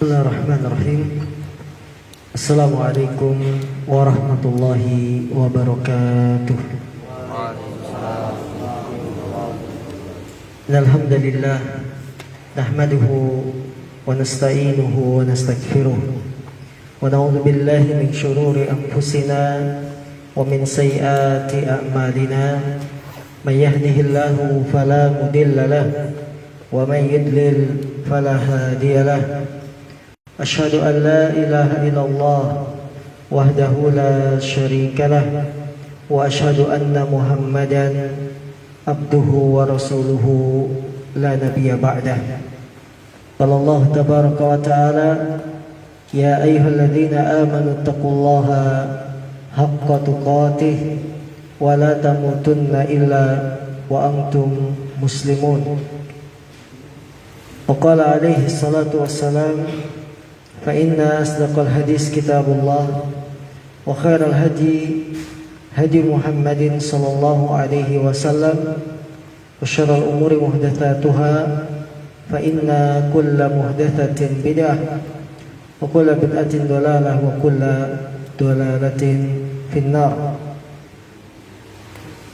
Bismillahirrahmanirrahim. Assalamualaikum warahmatullahi wabarakatuh. Alhamdulillah nahmaduhu wa nasta'inuhu wa nastaghfiruh wa na'udzu billahi min shururi anfusina wa min sayyiati a'malina. May yahdihillahu fala mudilla lahu wa may yudlil fala hadiya lahu. Asyhadu an la ilaha illallah wahdahu la syarika lah wa asyhadu anna Muhammadan abduhu wa rasuluhu la nabiyya ba'dah. Qala Allah tabaraka wa ta'ala ya ayyuhalladzina amanu taqullaha haqqa tuqatih wa la tamutunna illa wa antum muslimun. Wa qala alaihi salatu wassalam فإن أصدق الحديث كتاب الله وخير الهدي هدي محمد صلى الله عليه وسلم وشر الأمور محدثاتها فإن كل محدثة بدعة وكل بدعة ضلالة وكل ضلالة في النار.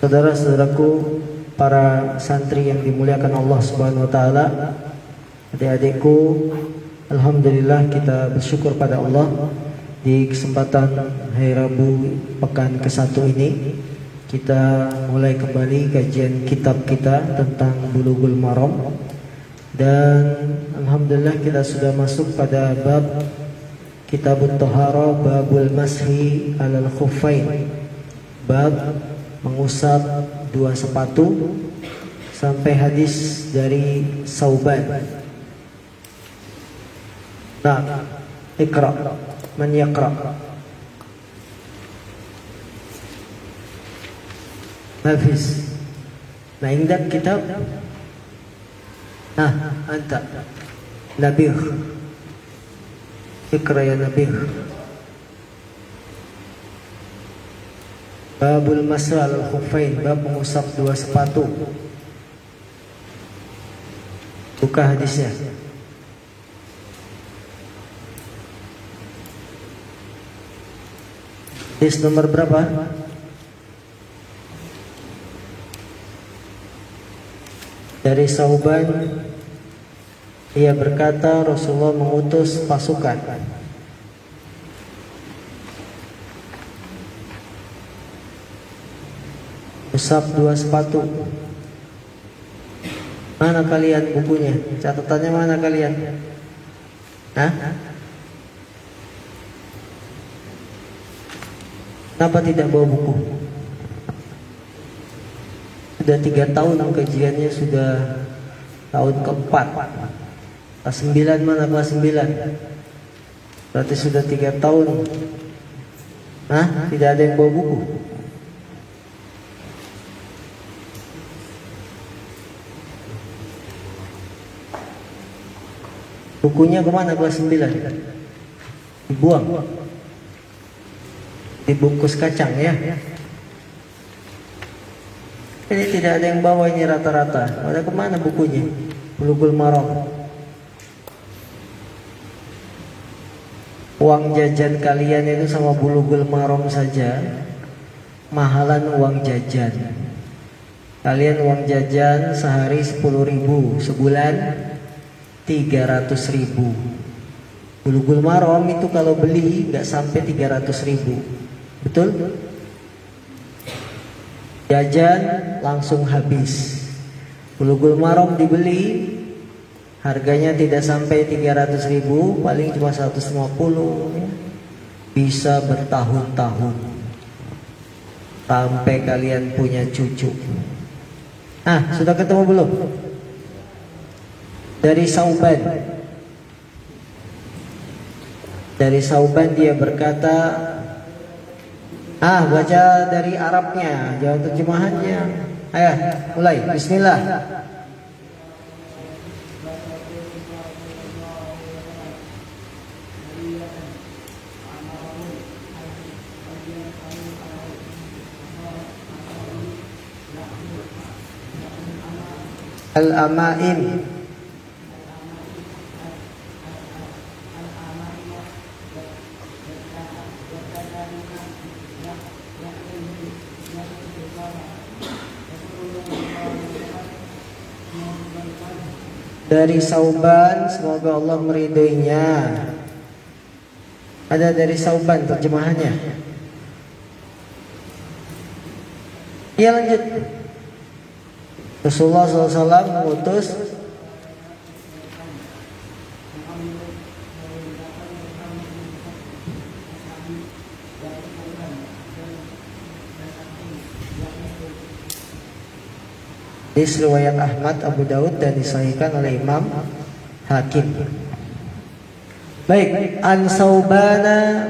Saudara-saudaraku, para santri yang dimuliakan Allah Subhanahu wa taala, adik-adikku, alhamdulillah kita bersyukur pada Allah di kesempatan hari Rabu pekan ke-1 ini kita mulai kembali kajian kitab kita tentang Bulughul Maram, dan alhamdulillah kita sudah masuk pada bab Kitabut Thahara, babul mashi alal khuffain, bab mengusap dua sepatu, sampai hadis dari Sauban. Nah, ikra, man yaqra. Hafiz. Nah, indak kitab. Anta. Nabih. Ikra ya Nabih. Babul masal al-khuffain, bab mengusap dua sepatu. Buka hadisnya. Hadis nomor berapa? Dari Sauban, ia berkata Rasulullah mengutus pasukan usap dua sepatu. Mana kalian bukunya? Catatannya mana kalian? Kenapa tidak bawa buku? Sudah 3 tahun kajiannya, sudah tahun keempat. Kelas 9 mana kelas 9? Berarti sudah 3 tahun. Tidak ada yang bawa buku. Bukunya kemana kelas 9? Dibuang. Dibungkus kacang ya. Ini tidak ada yang bawa ini rata-rata. Ada kemana bukunya? Bulughul Maram. Uang jajan kalian itu sama Bulughul Maram saja mahalan uang jajan. Kalian uang jajan sehari 10.000, sebulan 300.000. Bulughul Maram itu kalau beli nggak sampai 300.000. Betul? Jajan langsung habis. Bulughul Maram dibeli harganya tidak sampai 300.000, paling cuma 150. Bisa bertahun-tahun sampai kalian punya cucu. Sudah ketemu belum? Dari Sauban. Dari Sauban dia berkata, baca dari Arabnya, jangan terjemahannya. Ayo, mulai. Bismillah. Al-amaim Dari Sauban, semoga Allah meridhoinya. Ada dari Sauban terjemahannya. Ya, lanjut. Rasulullah SAW mengutus di riwayat Ahmad, Abu Daud dan disahihkan oleh Imam Hakim. Baik, an Saubana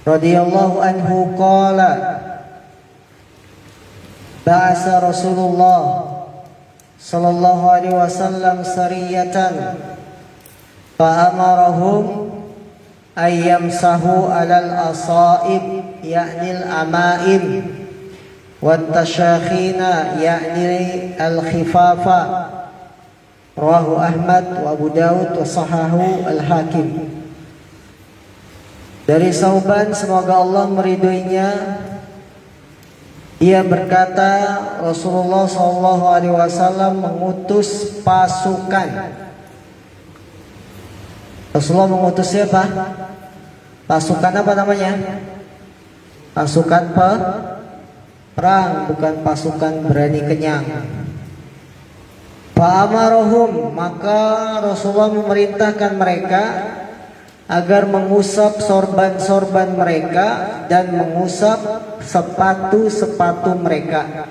radhiyallahu anhu qala ba'asa Rasulullah sallallahu alaihi wasallam sariyatan fa amarahum ay yamsahu 'alal asaib ya'ni al-ama'im والتشاخين يعني الخفافة رواه أحمد وأبو داود وصححه الحاكم. Dari Sauban, semoga Allah meridhoinya, dia berkata Rasulullah SAW mengutus pasukan. Rasulullah mengutus siapa? Pasukan apa namanya? Pasukan perang, bukan pasukan berani kenyang. Fa'amarahum, maka Rasulullah memerintahkan mereka agar mengusap sorban-sorban mereka dan mengusap sepatu-sepatu mereka.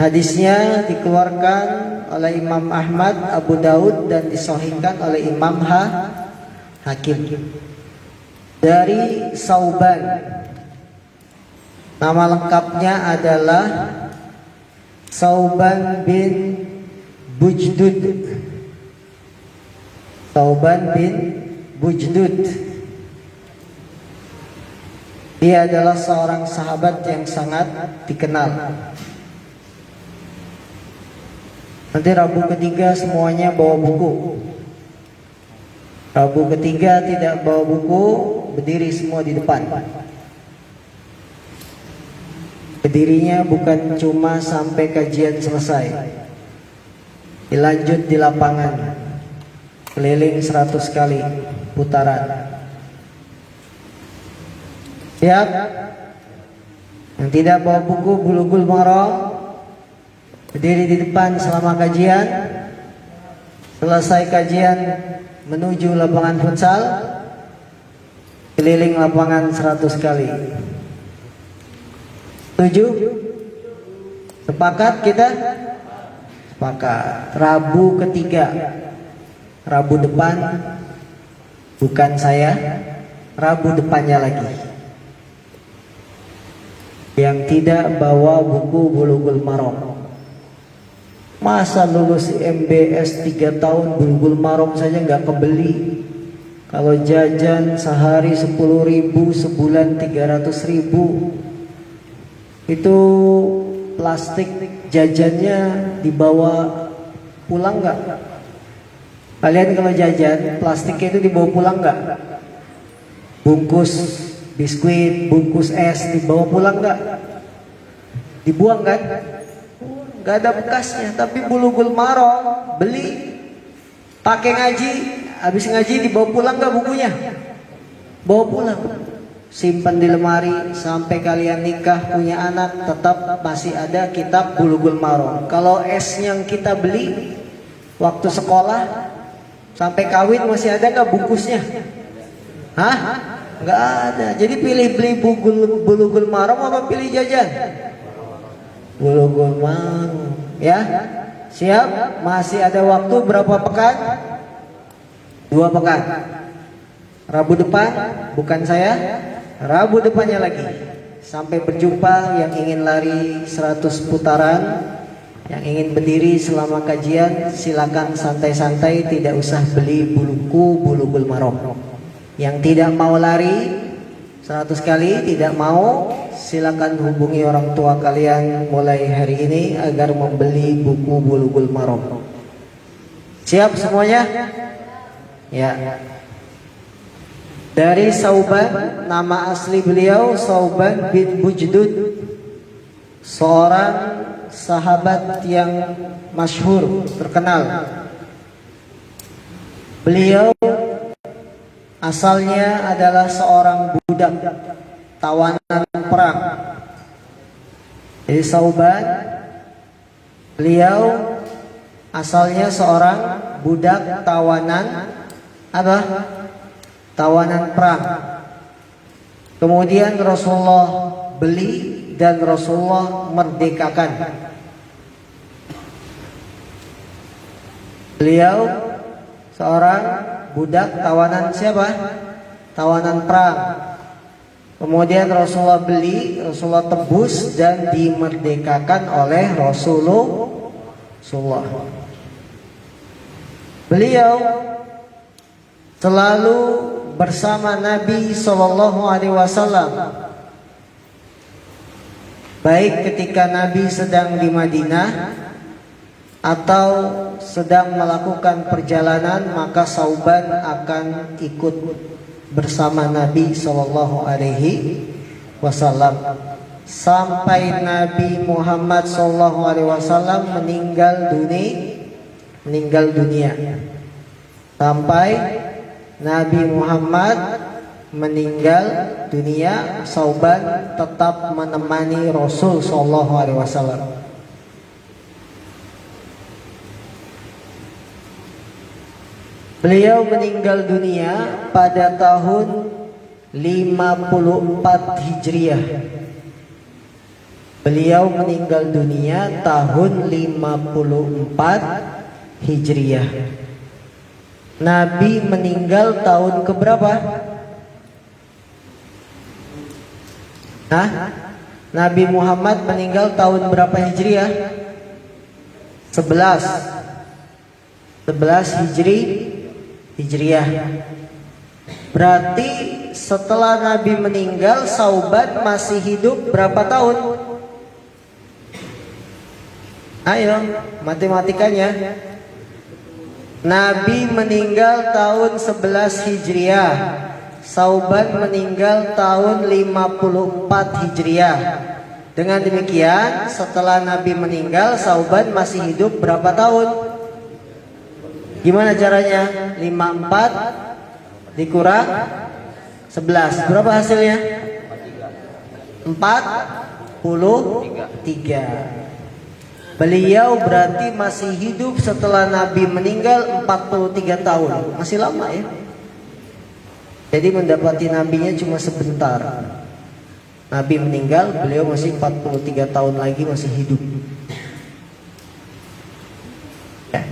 Hadisnya dikeluarkan oleh Imam Ahmad, Abu Daud dan disahihkan oleh Imam Hakim. Dari Sauban, nama lengkapnya adalah Sauban bin Bujdud. Sauban bin Bujdud. Dia adalah seorang sahabat yang sangat dikenal. Nanti Rabu ketiga semuanya bawa buku. Rabu ketiga tidak bawa buku, berdiri semua di depan. Berdirinya bukan cuma sampai kajian selesai, dilanjut di lapangan, keliling 100 kali putaran. Siap? Yang tidak bawa buku Bulughul Maram, berdiri di depan selama kajian. Selesai kajian menuju lapangan futsal, keliling lapangan 100 kali. Setuju? Sepakat kita? Sepakat. Rabu ketiga, Rabu depan, bukan saya, Rabu depannya lagi. Yang tidak bawa buku Bulughul Maram. Masa lulus MBS 3 tahun Bulughul Maram saja nggak kebeli. Kalau jajan sehari 10.000, sebulan 300.000. Itu plastik jajannya dibawa pulang nggak? Kalian kalau jajan plastiknya itu dibawa pulang nggak? Bungkus biskuit, bungkus es dibawa pulang nggak? Dibuang kan? Nggak ada bekasnya. Tapi Bulughul Maram beli, pakai ngaji, habis ngaji dibawa pulang nggak bukunya? Bawa pulang. Simpan di lemari sampai kalian nikah punya anak, tetap masih ada kitab Bulughul Maram. Kalau es yang kita beli waktu sekolah sampai kawin masih ada nggak bungkusnya? Hah? Nggak ada. Jadi pilih beli Bulughul Maram apa pilih jajan? Bulughul Maram. Ya, siap? Masih ada waktu berapa pekan? 2 pekan. Rabu depan, bukan saya. Rabu depannya lagi. Sampai berjumpa. Yang ingin lari 100 putaran, yang ingin berdiri selama kajian, silakan santai-santai, tidak usah beli buku Bulughul Maram. Yang tidak mau lari 100 kali, tidak mau, silakan hubungi orang tua kalian mulai hari ini agar membeli buku Bulughul Maram. Siap semuanya? Ya. Dari Sauban, nama asli beliau Sauban bin Bujdud, seorang sahabat yang masyhur, terkenal. Beliau asalnya adalah seorang budak tawanan perang. Jadi Sauban, beliau asalnya seorang budak tawanan apa? Tawanan perang. Kemudian Rasulullah beli dan Rasulullah merdekakan. Beliau seorang budak tawanan siapa? Tawanan perang. Kemudian Rasulullah beli, Rasulullah tebus dan dimerdekakan oleh Rasulullah. Beliau selalu bersama Nabi Shallallahu Alaihi Wasallam. Baik ketika Nabi sedang di Madinah atau sedang melakukan perjalanan, maka Sauban akan ikut bersama Nabi Shallallahu Alaihi Wasallam sampai Nabi Muhammad Shallallahu Alaihi Wasallam meninggal dunia. Sampai Nabi Muhammad meninggal dunia, Sauban tetap menemani Rasul Shallallahu Alaihi Wasallam. Beliau meninggal dunia pada tahun 54 Hijriah. Beliau meninggal dunia tahun 54 Hijriah. Nabi meninggal tahun keberapa? Nabi Muhammad meninggal tahun berapa Hijriah? 11 Hijriah. Berarti setelah Nabi meninggal, Sauban masih hidup berapa tahun? Ayo, matematikanya. Nabi meninggal tahun 11 Hijriah. Sauban meninggal tahun 54 Hijriah. Dengan demikian, setelah Nabi meninggal, Sauban masih hidup berapa tahun? Gimana caranya? 54 dikurang 11. Berapa hasilnya? 43. Beliau berarti masih hidup setelah Nabi meninggal 43 tahun. Masih lama ya. Jadi mendapati nabinya cuma sebentar. Nabi meninggal, beliau masih 43 tahun lagi masih hidup.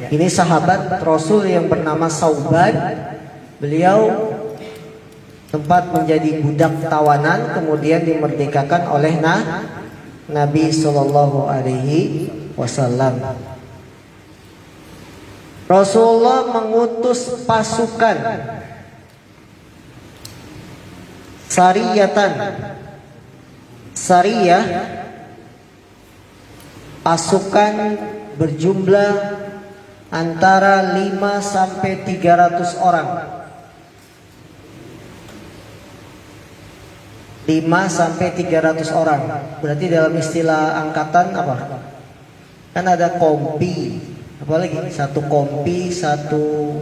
Ini sahabat Rasul yang bernama Sauban. Beliau sempat menjadi budak tawanan, kemudian dimerdekakan oleh Nabi Shallallahu Alaihi Wasallam. Rasulullah mengutus pasukan Sariyah, pasukan berjumlah antara 5 sampai 300 orang. 5 sampai 300 orang. Berarti dalam istilah angkatan apa? Kan ada kompi. Apalagi? Satu kompi, satu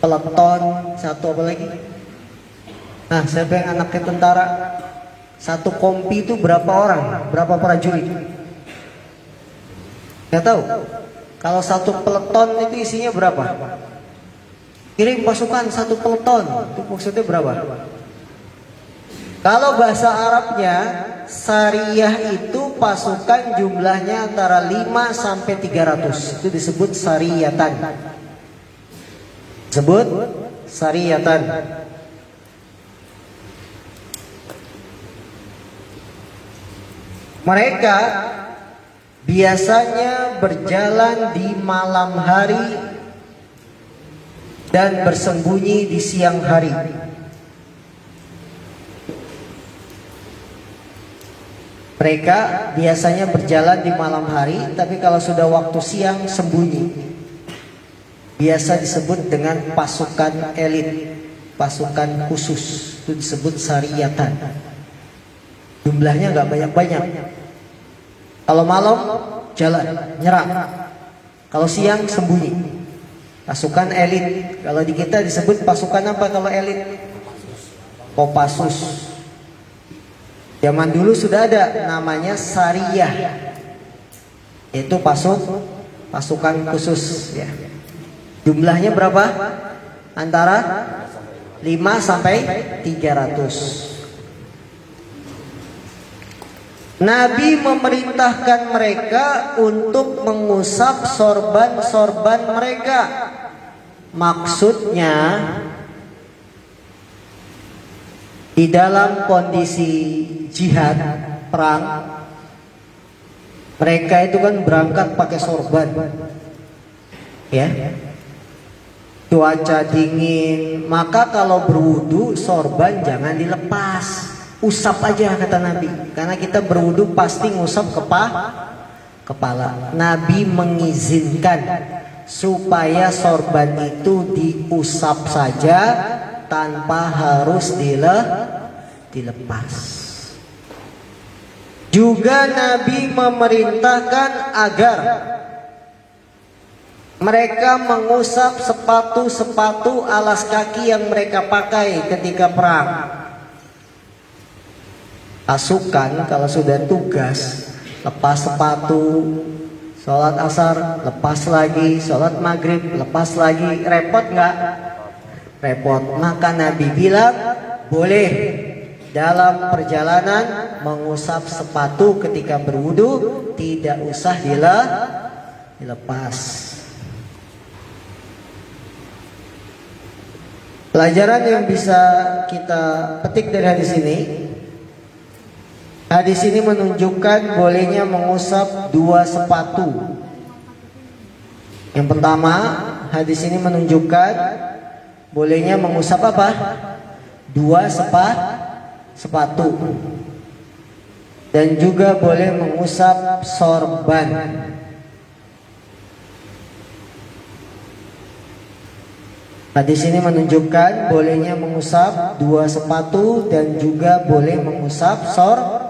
peleton, satu apa lagi? Nah, siapa yang anaknya tentara? Satu kompi itu berapa orang? Berapa prajurit? Nggak tahu. Kalau satu peleton itu isinya berapa? Kirim pasukan satu peleton, itu maksudnya berapa? Kalau bahasa Arabnya, Sariyah itu pasukan jumlahnya antara 5 sampai 300. Itu disebut sariyatan. Disebut sariyatan. Mereka biasanya berjalan di malam hari dan bersembunyi di siang hari. Mereka biasanya berjalan di malam hari, tapi kalau sudah waktu siang sembunyi. Biasa disebut dengan pasukan elit, pasukan khusus. Itu disebut sariyatan. Jumlahnya nggak banyak-banyak. Kalau malam jalan, nyerang. Kalau siang sembunyi. Pasukan elit. Kalau di kita disebut pasukan apa kalau elit? Kopassus. Zaman dulu sudah ada namanya Sariyah. Itu pasukan khusus ya. Jumlahnya berapa? Antara 5 sampai 300. Nabi memerintahkan mereka untuk mengusap sorban-sorban mereka. Maksudnya di dalam kondisi jihad, perang, mereka itu kan berangkat pakai sorban. Ya. Cuaca dingin, maka kalau berwudu sorban jangan dilepas. Usap aja kata Nabi. Karena kita berwudu pasti ngusap kepala. Nabi mengizinkan supaya sorban itu diusap saja tanpa harus dilepas. Juga Nabi memerintahkan agar mereka mengusap sepatu-sepatu alas kaki yang mereka pakai ketika perang. Pasukan kalau sudah tugas lepas sepatu, sholat asar lepas lagi, sholat maghrib lepas lagi, repot nggak? Repot. Maka Nabi bilang boleh dalam perjalanan mengusap sepatu ketika berwudu, tidak usah dilepas. Pelajaran yang bisa kita petik dari hadis ini. Hadis ini menunjukkan bolehnya mengusap 2 sepatu. Yang pertama, hadis ini menunjukkan bolehnya mengusap apa? 2 sepatu. Dan juga boleh mengusap sorban. Hadis ini menunjukkan bolehnya mengusap 2 sepatu dan juga boleh mengusap sorban.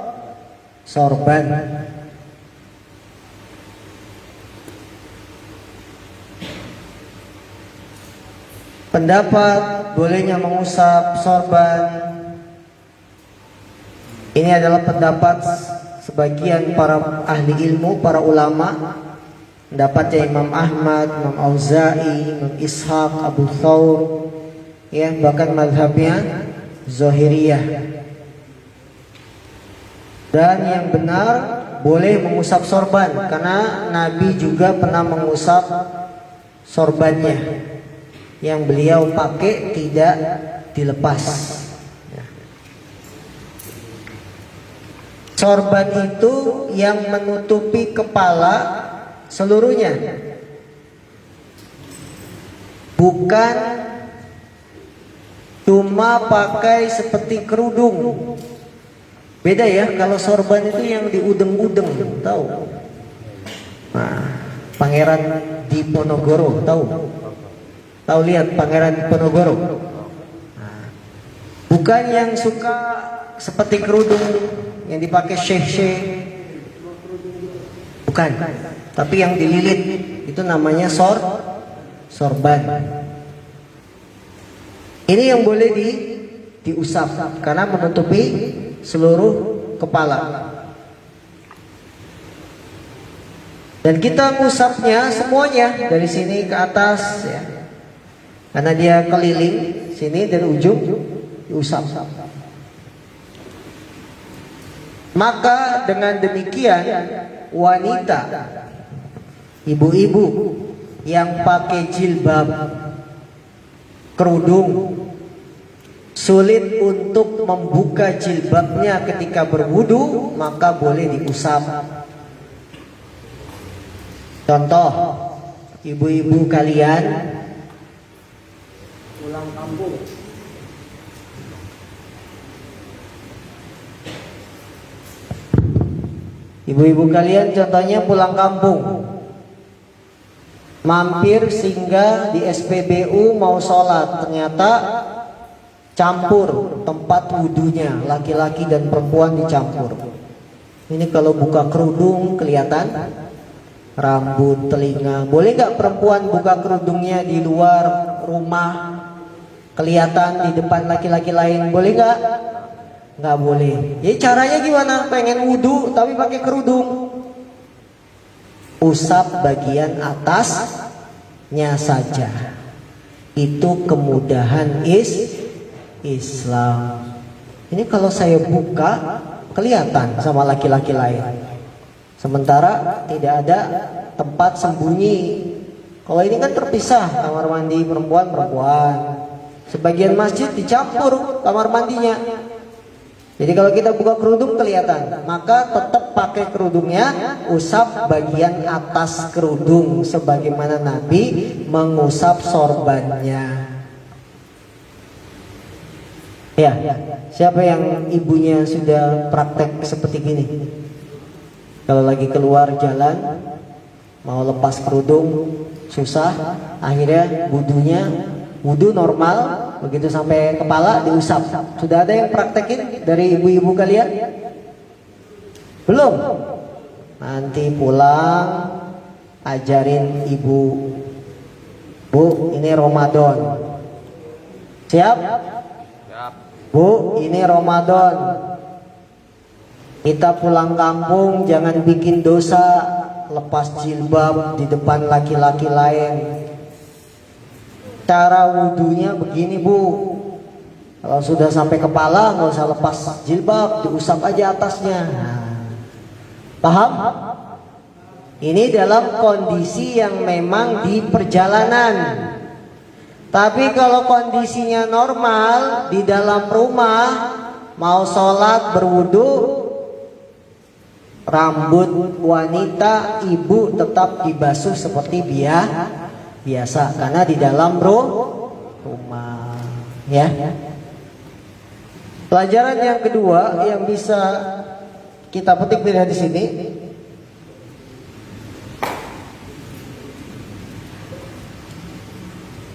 Pendapat bolehnya mengusap sorban ini adalah pendapat sebagian para ahli ilmu, para ulama. Pendapatnya Imam Ahmad, Imam Auza'i, Imam Ishaq, Abu Thawr, ya, bahkan mazhabnya Zahiriyah. Dan yang benar boleh mengusap sorban, karena Nabi juga pernah mengusap sorbannya yang beliau pakai tidak dilepas. Sorban itu yang menutupi kepala seluruhnya, bukan cuma pakai seperti kerudung. Beda ya, kalau sorban itu yang diudeng-udeng, tahu? Nah, Pangeran Diponegoro, tahu? Tahu lihat Pangeran Diponegoro? Nah, bukan yang suka seperti kerudung yang dipakai syekh-syekh, bukan. Tapi yang dililit itu namanya sorban. Ini yang boleh diusap karena menutupi seluruh kepala. Dan kita ngusapnya semuanya dari sini ke atas ya. Karena dia keliling sini dari ujung diusap. Maka dengan demikian wanita, ibu-ibu yang pakai jilbab, kerudung, sulit untuk membuka jilbabnya ketika berwudu, maka boleh diusap. Contoh, ibu-ibu kalian pulang kampung, ibu-ibu kalian contohnya pulang kampung, mampir singgah di SPBU mau sholat, ternyata campur tempat wudunya, laki-laki dan perempuan dicampur. Ini kalau buka kerudung kelihatan rambut, telinga. Boleh nggak perempuan buka kerudungnya di luar rumah, kelihatan di depan laki-laki lain? Boleh nggak? Nggak boleh. Jadi caranya gimana? Pengen wudhu tapi pakai kerudung. Usap bagian atasnya saja. Itu kemudahan Islam. Ini kalau saya buka kelihatan sama laki-laki lain. Sementara tidak ada tempat sembunyi. Kalau ini kan terpisah, kamar mandi perempuan. Sebagian masjid dicampur kamar mandinya. Jadi kalau kita buka kerudung kelihatan, maka tetap pakai kerudungnya, usap bagian atas kerudung sebagaimana Nabi mengusap sorbannya. Ya, siapa yang ibunya sudah praktek seperti gini? Kalau lagi keluar jalan, mau lepas kerudung, susah, akhirnya wudhu normal, begitu sampai kepala diusap. Sudah ada yang praktekin dari ibu-ibu kalian? Belum? Nanti pulang, ajarin ibu, Bu, ini Ramadan. Siap? Bu, ini Ramadan. Kita pulang kampung jangan bikin dosa lepas jilbab di depan laki-laki lain. Cara wudhunya begini, Bu. Kalau sudah sampai kepala nggak usah lepas jilbab, diusap aja atasnya. Paham? Ini dalam kondisi yang memang di perjalanan. Tapi kalau kondisinya normal di dalam rumah, mau sholat berwudu, rambut wanita ibu tetap dibasuh seperti biasa karena di dalam rumah. Ya. Pelajaran yang kedua yang bisa kita petik dari sini,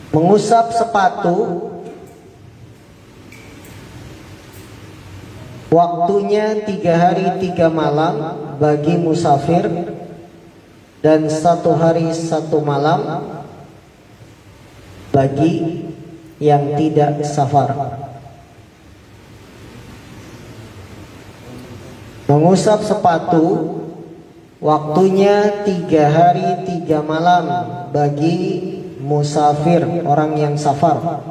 mengusap sepatu waktunya 3 hari 3 malam bagi musafir dan 1 hari 1 malam bagi yang tidak safar. Mengusap sepatu waktunya 3 hari 3 malam bagi musafir, orang yang safar,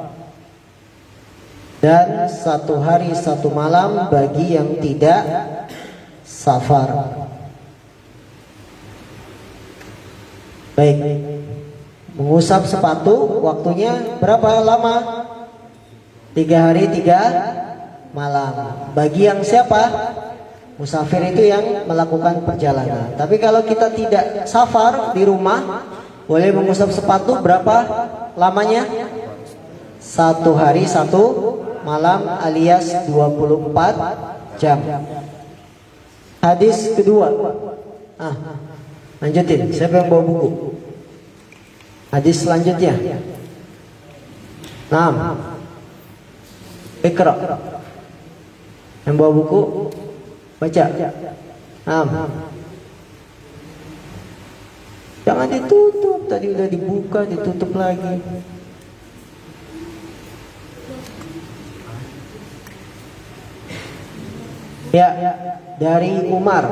dan 1 hari 1 malam bagi yang tidak safar. Baik, mengusap sepatu waktunya berapa lama? 3 hari 3 malam. Bagi yang siapa? Musafir itu yang melakukan perjalanan. Tapi kalau kita tidak safar di rumah, boleh mengusap sepatu berapa lamanya? 1 hari 1 malam alias 24 jam. Hadis kedua. Lanjutin. Siapa yang bawa buku? Hadis selanjutnya. Iqra. Yang bawa buku baca. Jangan ditutup, tadi udah dibuka, ditutup lagi. Ya, dari Umar.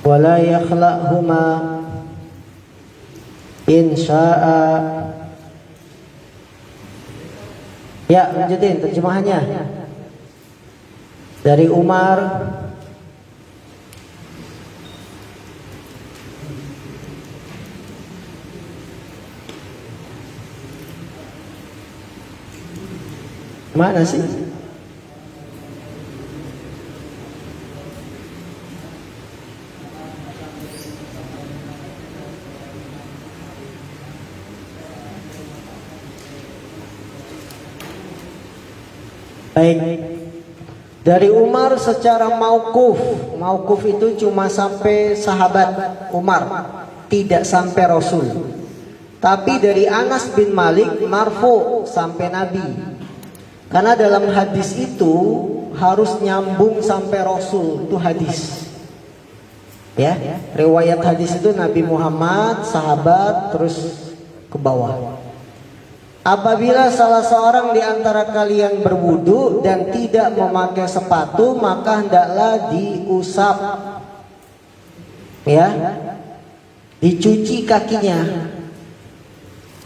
Wala yakhla'huma in sya'a. Ya, lanjutin terjemahannya. Dari Umar. Mana sih? Baik, Dari Umar secara mauquf. Mauquf itu cuma sampai sahabat Umar, tidak sampai Rasul. Tapi dari Anas bin Malik marfu sampai Nabi. Karena dalam hadis itu harus nyambung sampai Rasul, itu hadis. Ya, riwayat hadis itu Nabi Muhammad, sahabat, terus ke bawah. Apabila salah seorang di antara kalian berwudu dan tidak memakai sepatu, maka hendaklah diusap, ya, dicuci kakinya,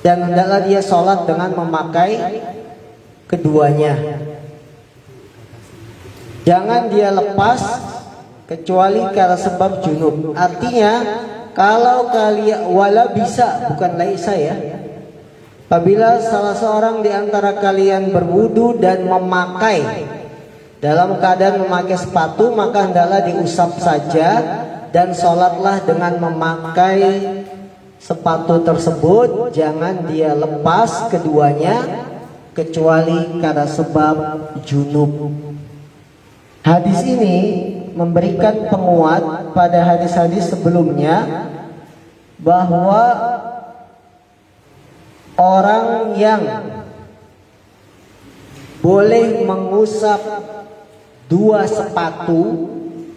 dan hendaklah dia sholat dengan memakai keduanya. Jangan dia lepas kecuali karena sebab junub. Artinya kalau kalian, wala bisa, bukan laisa ya. Apabila salah seorang di antara kalian berwudu dan memakai, dalam keadaan memakai sepatu, maka hendaklah diusap saja dan sholatlah dengan memakai sepatu tersebut. Jangan dia lepas keduanya kecuali karena sebab junub. Hadis ini memberikan penguat pada hadis-hadis sebelumnya bahwa orang yang boleh mengusap dua sepatu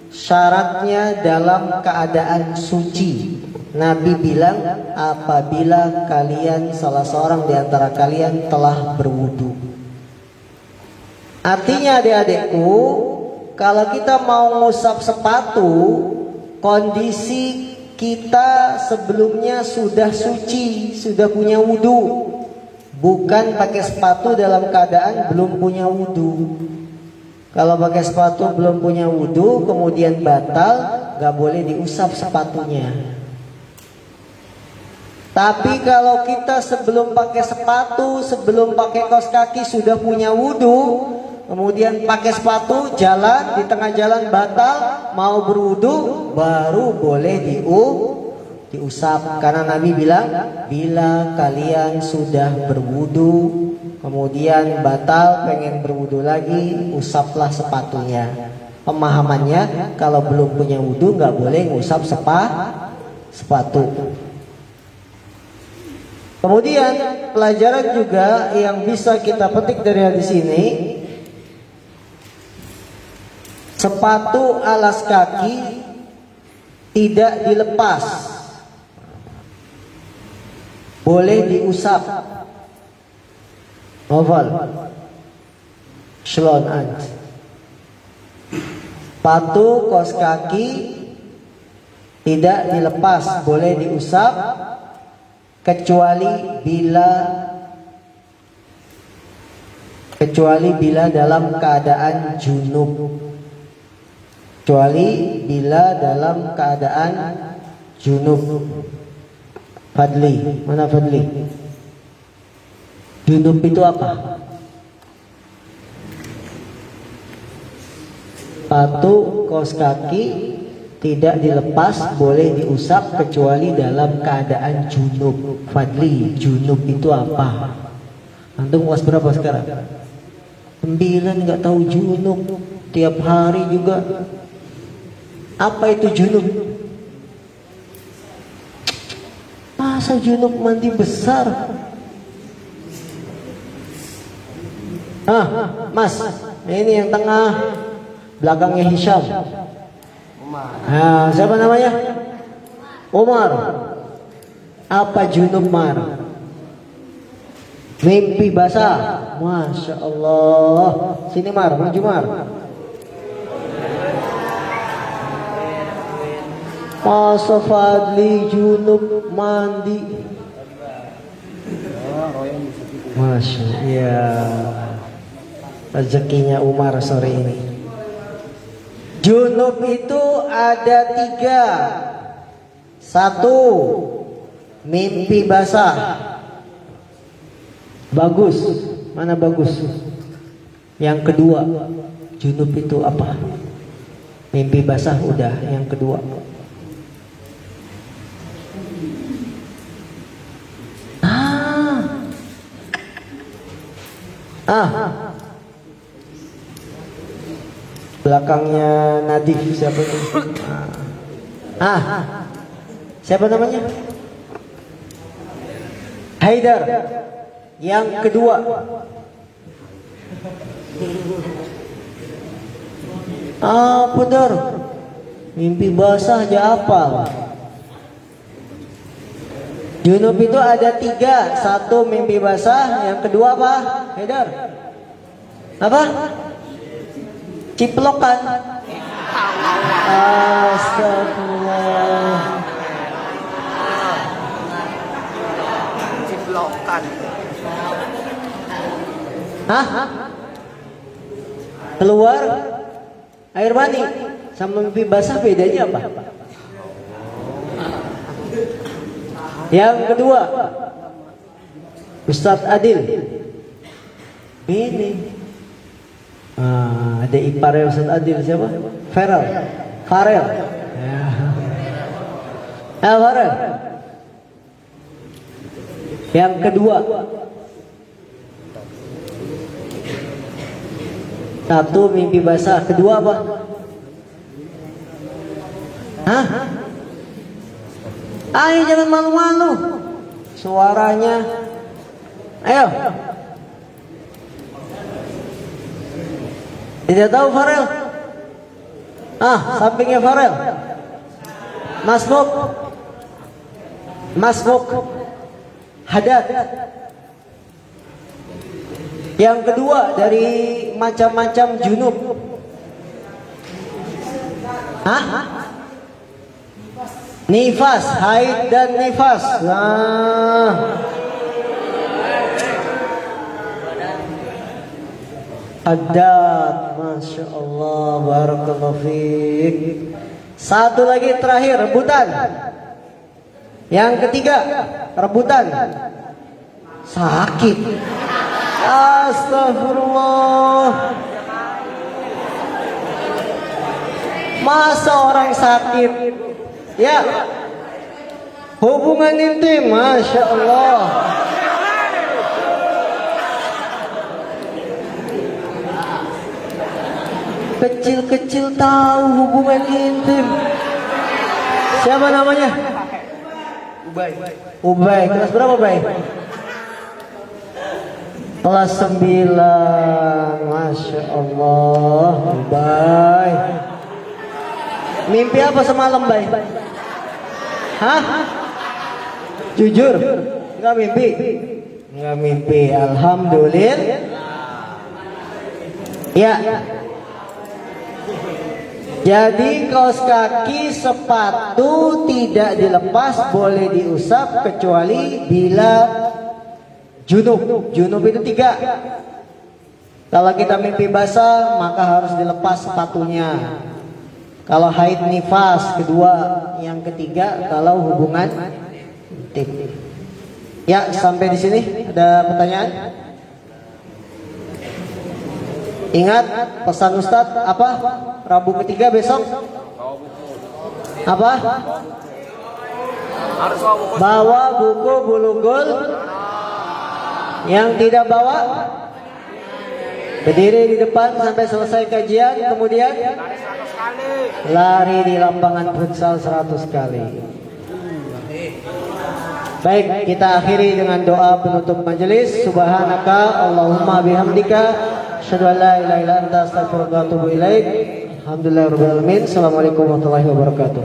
syaratnya dalam keadaan suci. Nabi bilang apabila kalian, salah seorang di antara kalian telah berwudu. Artinya adik-adikku, kalau kita mau ngusap sepatu, kondisi kita sebelumnya sudah suci, sudah punya wudu. Bukan pakai sepatu dalam keadaan belum punya wudu. Kalau pakai sepatu belum punya wudu, kemudian batal, gak boleh diusap sepatunya. Tapi kalau kita sebelum pakai sepatu, sebelum pakai kaos kaki sudah punya wudu, kemudian pakai sepatu, jalan, di tengah jalan batal, mau berwudu, baru boleh diusap. Karena Nabi bilang, bila kalian sudah berwudu, kemudian batal, pengen berwudu lagi, usaplah sepatunya. Pemahamannya, kalau belum punya wudu, nggak boleh ngusap sepatu. Kemudian pelajaran juga yang bisa kita petik dari hadis ini, sepatu alas kaki tidak dilepas, boleh diusap. Oval, shlon ant. Sepatu kaos kaki tidak dilepas, boleh diusap, kecuali bila dalam keadaan junub. Kecuali bila dalam keadaan junub. Fadli, mana Fadli? Junub itu apa? Sepatu kaos kaki tidak dilepas, boleh diusap kecuali dalam keadaan junub. Fadli, junub itu apa? Antum kelas berapa sekarang? 9, nggak tahu junub. Tiap hari juga. Apa itu junub? Masa junub mandi besar? Mas, ini yang tengah, belakangnya Hisham. Siapa namanya? Umar. Apa junub Mar? Mimpi basah. Masya Allah. Sini Mar, maju Mar. Masa Fadli junub mandi? Masya Allah. Rezekinya Umar sore ini. Junub itu ada 3. 1, mimpi basah. Bagus. Mana bagus? Yang kedua, junub itu apa? Mimpi basah udah. Yang kedua, Belakangnya Nadif siapa itu? Siapa namanya? Haidar. Yang kedua. Benar. Mimpi basah aja apa? Junub itu ada 3. 1 mimpi basah, yang kedua apa? Haidar. Apa? Ciplokan. Astagfirullah. Ciplokan. Keluar air mani sama mimpi basah bedanya apa? Yang kedua, Ustadz Adil. Ini ada iparnya Ustadz Adil siapa? Farel. Farel. Yang kedua, 1 mimpi basah, kedua apa? Ayo jangan malu-malu. Suaranya. Ayo. Tidak tahu Farel? Sampingnya Farel. Masmuk. Hadat. Yang kedua dari macam-macam junub. Nifas, haid dan nifas. Hadat, Masya Allah, barakallahu fiik. 1 lagi terakhir, rebutan. Yang ketiga, rebutan. Sakit. Astagfirullah. Masa orang sakit? Ya. Hubungan intim, Masya Allah. Kecil-kecil tahu hubungan intim. Siapa namanya? Ubay. Kelas berapa, Ubay? Kelas 9. Masya Allah. Ubay. Mimpi apa semalam, Bay? Jujur? Enggak mimpi? Enggak mimpi. Alhamdulillah. Ya. Jadi kaos kaki, sepatu tidak dilepas, boleh diusap kecuali bila junub. Junub itu 3. Kalau kita mimpi basah maka harus dilepas sepatunya. Kalau haid nifas kedua, yang ketiga kalau hubungan intim. Ya, sampai di sini ada pertanyaan? Ingat pesan Ustadz apa? Rabu ketiga besok apa? Bawa buku Bulughul. Yang tidak bawa berdiri di depan sampai selesai kajian, kemudian lari di lapangan futsal 100 kali. Baik, kita akhiri dengan doa penutup majelis. Subhanaka Allahumma bihamdika asyhadu an la ilaha illa anta astaghfiruka wa atubu ilaik. Alhamdulillahirabbil alamin. Assalamualaikum warahmatullahi wabarakatuh.